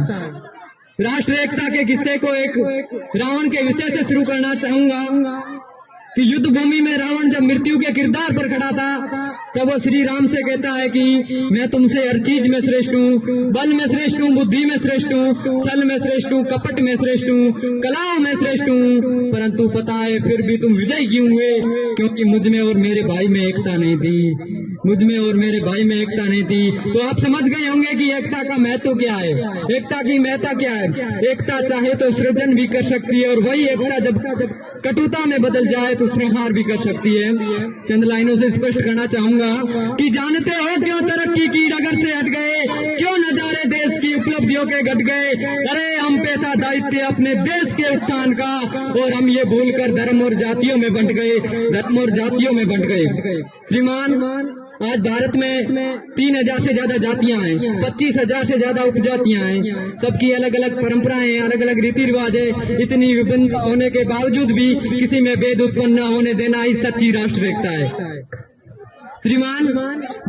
है। राष्ट्र एकता के किस्से को एक रावण के विषय से शुरू करना चाहूंगा कि युद्ध भूमि में रावण जब मृत्यु के किरदार पर खड़ा था तब वो श्री राम से कहता है कि मैं तुमसे हर चीज में श्रेष्ठ हूँ, बल में श्रेष्ठ हूँ, बुद्धि में श्रेष्ठ हूँ, छल में श्रेष्ठ हूँ, कपट में श्रेष्ठ हूँ, कलाओं में श्रेष्ठ हूँ, परंतु पता है फिर भी तुम विजयी क्यों हुए? क्योंकि मुझ में और मेरे भाई में एकता नहीं थी, मुझ में और मेरे भाई में एकता नहीं थी। तो आप समझ गए होंगे कि एकता का महत्व क्या है, एकता की महत्ता क्या है। एकता चाहे तो सृजन भी कर सकती है और वही एकता जब कटुता में बदल जाए तो संहार भी कर सकती है। चंद लाइनों से स्पष्ट करना चाहूंगा कि जानते हो क्यों तरक्की की डगर से हट गए, क्यों नजारे देश की उपलब्धियों के घट गए? अरे हम पे था दायित्व अपने देश के उत्थान का और हम ये भूलकर धर्म और जातियों में बंट गए, धर्म और जातियों में बंट गए। श्रीमान, आज भारत में 3000 से ज्यादा जातियां हैं, 25,000 से ज्यादा उपजातियां हैं, सबकी अलग अलग परंपराएं हैं, अलग अलग रीति रिवाज है। इतनी विभिन्नता होने के बावजूद भी किसी में भेद उत्पन्न न होने देना ही सच्ची राष्ट्र एकता है। श्रीमान,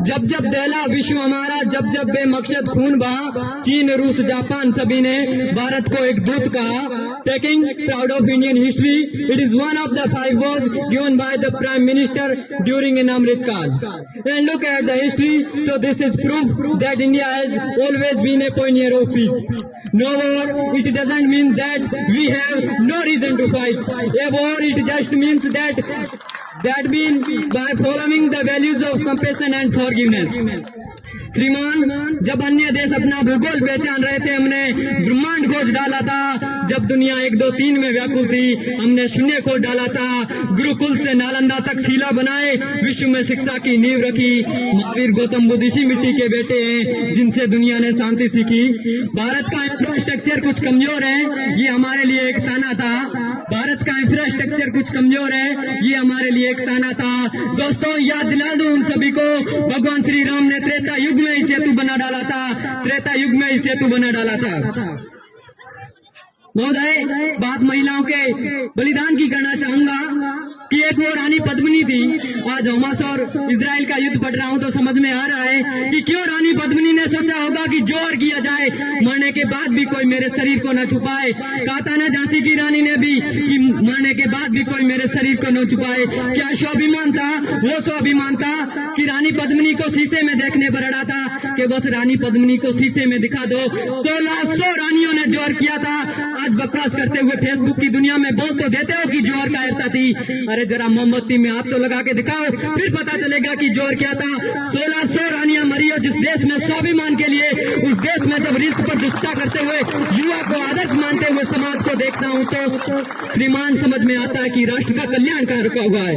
जब जब दहला विश्व हमारा, जब जब बेमकसद खून बहा, चीन, रूस, जापान सभी ने भारत को एक दूत कहा। Taking proud of Indian history, it is one of the 5 words given by the Prime Minister during an Amrit Kaal. And look at the history, so this is proof that India has always been a pioneer of peace. No war, it doesn't mean that we have no reason to fight. A war, it just means that mean by following the values of compassion and forgiveness. श्रीमान, जब अन्य देश अपना भूगोल पहचान रहे थे, हमने ब्रह्मांड खोज डाला था। जब दुनिया 1, 2, 3 में व्याकुल थी, हमने शून्य खोज डाला था। गुरुकुल से नालंदा तक शिला बनाए, विश्व में शिक्षा की नींव रखी। महावीर, गौतम बुद्ध इसी मिट्टी के बेटे हैं जिनसे दुनिया ने शांति सीखी। भारत का इंफ्रास्ट्रक्चर कुछ कमजोर है, ये हमारे लिए एक ताना था। भारत का इंफ्रास्ट्रक्चर कुछ कमजोर है, ये हमारे लिए एक ताना था। दोस्तों, याद दिला दूं उन सभी को, भगवान श्री राम ने त्रेता युग में ही सेतु बना डाला था, त्रेता युग में ही सेतु बना डाला था। महोदय, बात महिलाओं के बलिदान की करना चाहूंगा कि एक वो रानी पद्मिनी थी। आज हमास और इजराइल का युद्ध पढ़ रहा हूं तो समझ में आ रहा है कि क्यों रानी पद्मिनी ने सोचा होगा कि जोर किया जाए, मरने के बाद भी कोई मेरे शरीर को न छुपाए। कहा था ना झांसी की रानी ने भी कि मरने के बाद भी कोई मेरे शरीर को न छुपाए। क्या स्वाभिमान था? वो स्वाभिमान था कि रानी पद्मिनी को शीशे में देखने पर अड़ा था कि बस रानी पद्मिनी को शीशे में दिखा दो। 1600 रानियों ने जोर किया था। आज बकवास करते हुए फेसबुक की दुनिया में बोल तो देते हो कि जोर कायरता थी। अरे जरा मोमबत्ती में हाथ तो लगा के दिखाओ, फिर पता चलेगा कि जोर क्या था। 1600 रानियां मरी और जिस देश में स्वाभिमान के लिए, उस देश में जब रीत पर दुष्टता करते हुए युवा को आदर्श मानते हुए समाज को देखता हूं तो श्रीमान समझ में आता है कि राष्ट्र का कल्याण कहाँ रुका हुआ है।